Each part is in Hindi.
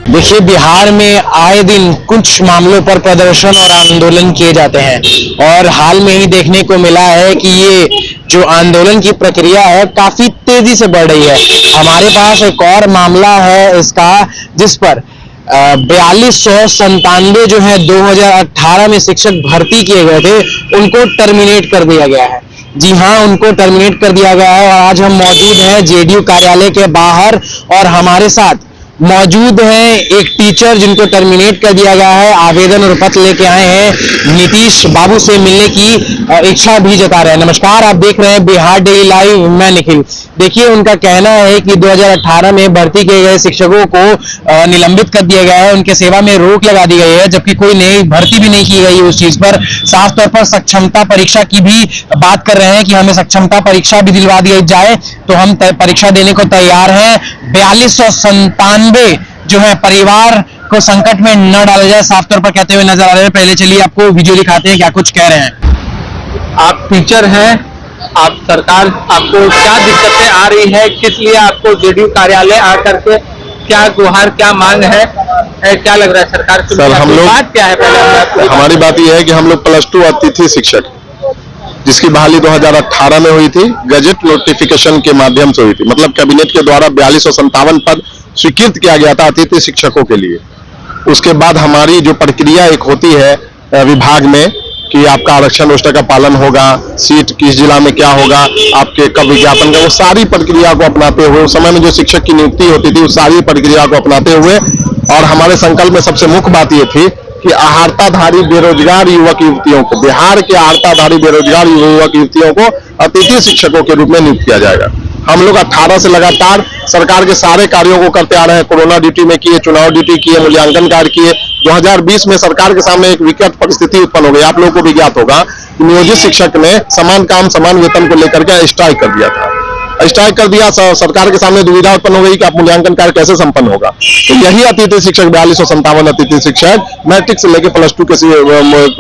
देखिए, बिहार में आए दिन कुछ मामलों पर प्रदर्शन और आंदोलन किए जाते हैं और हाल में ही देखने को मिला है कि ये जो आंदोलन की प्रक्रिया है काफी तेजी से बढ़ रही है। हमारे पास एक और मामला है इसका, जिस पर 4297 जो है 2018 में शिक्षक भर्ती किए गए थे, उनको टर्मिनेट कर दिया गया है। जी हाँ, उनको टर्मिनेट कर दिया गया है। और आज हम मौजूद हैं जेडीयू कार्यालय के बाहर और हमारे साथ मौजूद हैं एक टीचर जिनको टर्मिनेट कर दिया गया है। आवेदन और पत्र लेके आए हैं, नीतीश बाबू से मिलने की इच्छा भी जता रहे हैं। नमस्कार, आप देख रहे हैं बिहार डेली लाइव, मैं निखिल। देखिए, उनका कहना है कि 2018 में भर्ती किए गए शिक्षकों को निलंबित कर दिया गया है, उनके सेवा में रोक लगा दी गई है, जबकि कोई नई भर्ती भी नहीं की गई उस चीज पर। साफ तौर पर सक्षमता परीक्षा की भी बात कर रहे हैं कि हमें सक्षमता परीक्षा भी दिलवा दी जाए, तो हम परीक्षा देने को तैयार हैं। 4297 जो है परिवार को संकट में न डाला जाए, साफ तौर पर कहते हुए नजर आ रहे हैं। पहले चलिए आपको वीडियो दिखाते हैं क्या कुछ कह रहे हैं। आप टीचर हैं, आप सरकार आपको क्या दिक्कतें आ रही है, किस लिए आपको जेडीयू कार्यालय आकर के क्या गुहार, क्या मांग है, क्या लग रहा है सरकार की? सर, हम लोग बात क्या है? पहले हमारी बात यह है कि हम लोग +2 अतिथि शिक्षक, जिसकी बहाली 2018 में हुई थी, गजट नोटिफिकेशन के माध्यम से हुई थी। मतलब कैबिनेट के द्वारा 4257 पद स्वीकृत किया गया था अतिथि शिक्षकों के लिए। उसके बाद हमारी जो प्रक्रिया एक होती है विभाग में कि आपका आरक्षण रोस्टर का पालन होगा, सीट किस जिला में क्या होगा, आपके कब विज्ञापन का, वो सारी प्रक्रिया को अपनाते हुए, उस समय में जो शिक्षक की नियुक्ति होती थी उस सारी प्रक्रिया को अपनाते हुए, और हमारे संकल्प में सबसे मुख्य बात ये थी कि आहारताधारी बेरोजगार युवक युवतियों को, बिहार के आहारताधारी बेरोजगार युवक युवतियों को अतिथि शिक्षकों के रूप में नियुक्त किया जाएगा। हम लोग 18 से लगातार सरकार के सारे कार्यों को करते आ रहे हैं। कोरोना ड्यूटी में किए, चुनाव ड्यूटी किए, मूल्यांकन कार्य किए। 2020 में सरकार के सामने एक विकट परिस्थिति उत्पन्न हो गई। आप लोगों को भी ज्ञात होगा कि नियोजित शिक्षक ने समान काम समान वेतन को लेकर के स्ट्राइक कर दिया था। स्ट्राइक कर दिया, सरकार के सामने दुविधा उत्पन्न हो गई कि आप मूल्यांकन कार्य कैसे संपन्न होगा। तो यही अतिथि शिक्षक 4257 अतिथि शिक्षक मैट्रिक से लेकर +2 के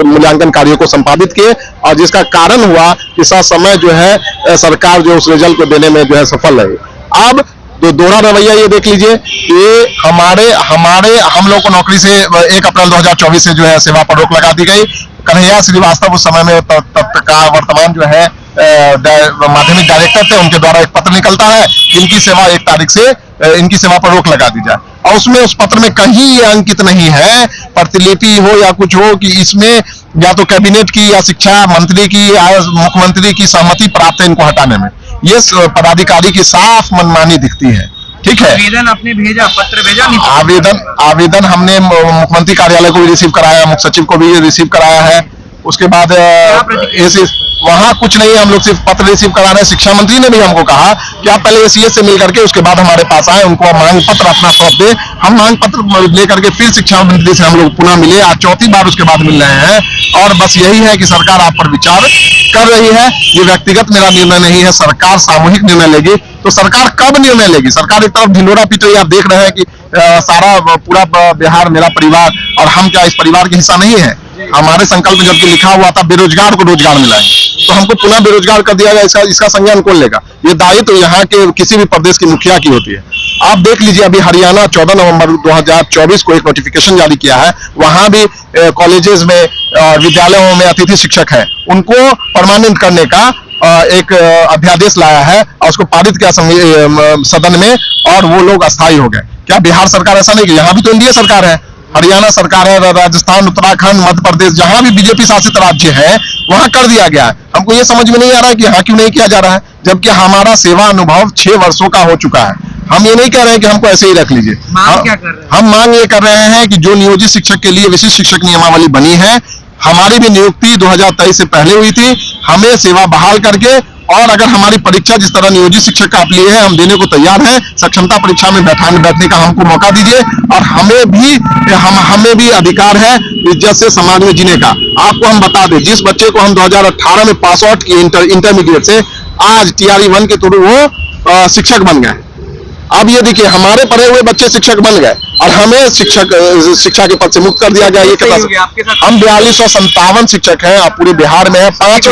मूल्यांकन कार्यों को संपादित किए, और जिसका कारण हुआ कि समय जो है सरकार जो उस रिजल्ट को देने में जो है सफल रही। अब तो दोहरा रवैया ये देख लीजिए कि हम लोग को नौकरी से 1 अप्रैल 2024 से जो है सेवा पर रोक लगा दी गई। कन्हैया श्रीवास्तव उस समय में का वर्तमान जो है माध्यमिक डायरेक्टर थे, उनके द्वारा एक पत्र निकलता है कि इनकी सेवा 1 तारीख से इनकी सेवा पर रोक लगा दी जाए, और उसमें उस पत्र में कहीं ये अंकित नहीं है, प्रतिलिपि हो या कुछ हो, कि इसमें या तो कैबिनेट की या शिक्षा मंत्री की या मुख्यमंत्री की सहमति प्राप्त है इनको हटाने में। ये पदाधिकारी की साफ मनमानी दिखती है। ठीक है, आवेदन आपने भेजा, पत्र भेजा नहीं? आवेदन हमने मुख्यमंत्री कार्यालय को भी रिसीव कराया, मुख्य सचिव को भी रिसीव कराया है। उसके बाद वहां कुछ नहीं है, हम लोग सिर्फ पत्र रिसीव करा रहे हैं। शिक्षा मंत्री ने भी हमको कहा कि आप पहले एसीएस से मिल करके उसके बाद हमारे पास आए, उनको मांग पत्र अपना सौंप दे। हम मांग पत्र लेकर के फिर शिक्षा मंत्री से हम लोग पुनः मिले, आज 4थी बार उसके बाद मिल रहे हैं। और बस यही है कि सरकार आप पर विचार कर रही है। ये व्यक्तिगत मेरा निर्णय नहीं है, सरकार सामूहिक निर्णय लेगी। तो सरकार कब निर्णय लेगी? सरकार एक तरफ ढिंडोरा पीट रही है, आप देख रहे हैं कि सारा पूरा बिहार मेरा परिवार, और हम क्या इस परिवार के हिस्सा नहीं है? हमारे संकल्प में जबकि लिखा हुआ था बेरोजगार को रोजगार मिलाएंगे, तो हमको पुनः बेरोजगार कर दिया गया। इसका संज्ञान कौन लेगा? ये दायित्व तो यहाँ के किसी भी प्रदेश की मुखिया की होती है। आप देख लीजिए, अभी हरियाणा 14 नवंबर 2024 को एक नोटिफिकेशन जारी किया है। वहां भी कॉलेजेस में, विद्यालयों में अतिथि शिक्षक है, उनको परमानेंट करने का एक अध्यादेश लाया है और उसको पारित किया सदन में, और वो लोग अस्थायी हो गए। क्या बिहार सरकार ऐसा नहीं की? यहाँ भी तो एनडीए सरकार है, हरियाणा सरकार है, राजस्थान, उत्तराखंड, मध्य प्रदेश, जहां भी बीजेपी शासित राज्य है वहां कर दिया गया है। हमको ये समझ में नहीं आ रहा है कि यहाँ क्यों नहीं किया जा रहा है, जबकि हमारा सेवा अनुभव 6 वर्षों का हो चुका है। हम ये नहीं कह रहे हैं कि हमको ऐसे ही रख लीजिए। हम मांग ये कर रहे हैं कि जो नियोजित शिक्षक के लिए विशिष्ट शिक्षक नियमावली बनी है, हमारी भी नियुक्ति 2023 से पहले हुई थी, हमें सेवा बहाल करके, और अगर हमारी परीक्षा जिस तरह नियोजित शिक्षक का आप लिए हैं, हम देने को तैयार हैं। सक्षमता परीक्षा में बैठने का हमको मौका दीजिए, और हमें भी अधिकार है इज्जत से समाज में जीने का। आपको हम बता दें, जिस बच्चे को हम 2018 में पास आउट किए इंटरमीडिएट से, आज TRE 1 के थ्रू वो शिक्षक बन गए। अब ये देखिए, हमारे पढ़े हुए बच्चे शिक्षक बन गए और हमें शिक्षा के पद से मुक्त कर दिया गया। ये हम 4257 शिक्षक हैं, आप पूरे बिहार में है, 5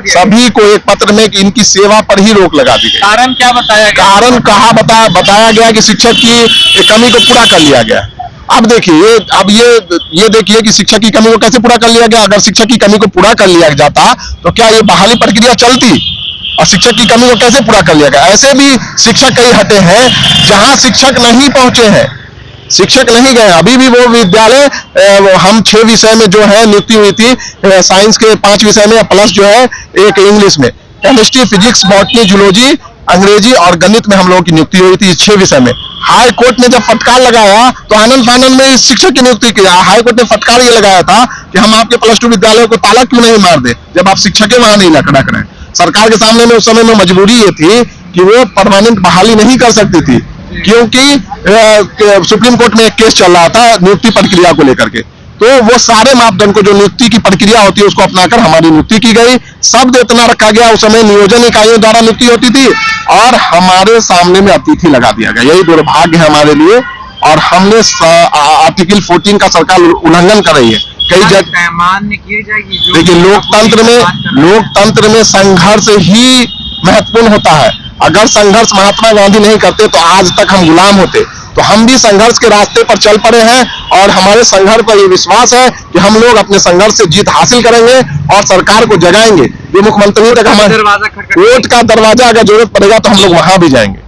सभी को एक पत्र में कि इनकी सेवा पर ही रोक लगा दी गई। कारण क्या बताया गया? कारण कहा बताया गया कि शिक्षक की कमी को पूरा कर लिया गया। अब देखिए ये देखिए कि शिक्षक की कमी को कैसे पूरा कर लिया गया। अगर शिक्षक की कमी को पूरा कर लिया जाता तो क्या ये बहाली प्रक्रिया चलती, और शिक्षक की कमी को कैसे पूरा कर लिया गया। ऐसे भी शिक्षक कई हटे हैं जहां शिक्षक नहीं पहुंचे हैं, शिक्षक नहीं गए। अभी भी वो विद्यालय हम 6 विषय में जो है नियुक्ति हुई थी, साइंस के 5 विषय में प्लस जो है एक इंग्लिश में, केमिस्ट्री, फिजिक्स, बॉटनी, जूलॉजी, अंग्रेजी और गणित में हम लोगों की नियुक्ति हुई थी 6 विषय में। हाई कोर्ट ने जब फटकार लगाया तो आनंद फानंद में इस शिक्षक की नियुक्ति किया। हाई कोर्ट ने फटकार ये लगाया था कि हम आपके +2 विद्यालयों को ताला क्यों नहीं मार दे जब आप शिक्षक वहां नहीं रख रहे। सरकार के सामने में उस समय में मजबूरी ये थी कि वो परमानेंट बहाली नहीं कर सकती थी, क्योंकि सुप्रीम कोर्ट में एक केस चल रहा था नियुक्ति प्रक्रिया को लेकर के। तो वो सारे मापदंड को जो नियुक्ति की प्रक्रिया होती है उसको अपनाकर हमारी नियुक्ति की गई। शब्द इतना रखा गया, उस समय नियोजन इकाइयों द्वारा नियुक्ति होती थी और हमारे सामने में अतिथि लगा दिया गया। यही दुर्भाग्य है हमारे लिए, और हमने आर्टिकल 14 का सरकार उल्लंघन कर रही है। कई जगह मान्य की जाएगी। देखिए लोकतंत्र में संघर्ष ही महत्वपूर्ण होता है। अगर संघर्ष महात्मा गांधी नहीं करते तो आज तक हम गुलाम होते। तो हम भी संघर्ष के रास्ते पर चल पड़े हैं और हमारे संघर्ष पर ये विश्वास है कि हम लोग अपने संघर्ष से जीत हासिल करेंगे और सरकार को जगाएंगे। ये मुख्यमंत्री तक हमारे कोर्ट का दरवाजा अगर जरूरत पड़ेगा तो हम लोग वहां भी जाएंगे।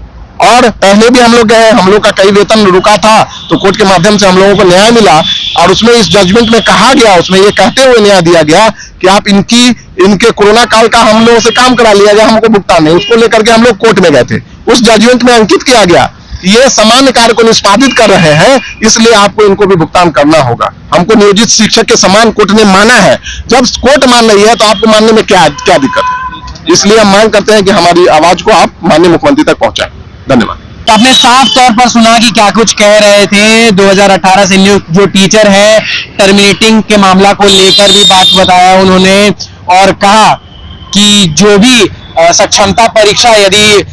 और पहले भी हम लोग गए, हम लोग का कई वेतन रुका था तो कोर्ट के माध्यम से हम लोगों को न्याय मिला, और उसमें इस जजमेंट में कहा गया, उसमें ये कहते हुए न्याय दिया गया कि आप इनके कोरोना काल का हम लोगों से काम करा लिया गया, हमको भुगतान नहीं। उसको लेकर के हम लोग कोर्ट में गए थे। उस जजमेंट में अंकित किया गया ये सामान्य कार्य को निष्पादित कर रहे हैं, इसलिए आपको इनको भी भुगतान करना होगा। हमको नियोजित शिक्षक के समान कोर्ट ने माना है। जब कोर्ट मान रही है तो आपको मानने में क्या दिक्कत है। इसलिए हम मांग करते हैं कि हमारी आवाज को आप माननीय मुख्यमंत्री तक पहुंचाएं। धन्यवाद। तो आपने साफ तौर पर सुना कि क्या कुछ कह रहे थे। 2018 से नियुक्त जो टीचर है, टर्मिनेटिंग के मामला को लेकर भी बात बताया उन्होंने, और कहा कि जो भी सक्षमता परीक्षा यदि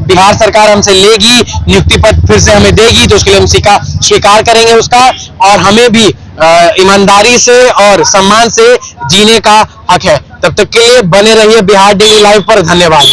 बिहार सरकार हमसे लेगी, नियुक्ति पत्र फिर से हमें देगी तो उसके लिए हम स्वीकार करेंगे उसका, और हमें भी ईमानदारी से और सम्मान से जीने का हक है। तब तक के लिए बने रहिए बिहार डेली लाइव पर। धन्यवाद।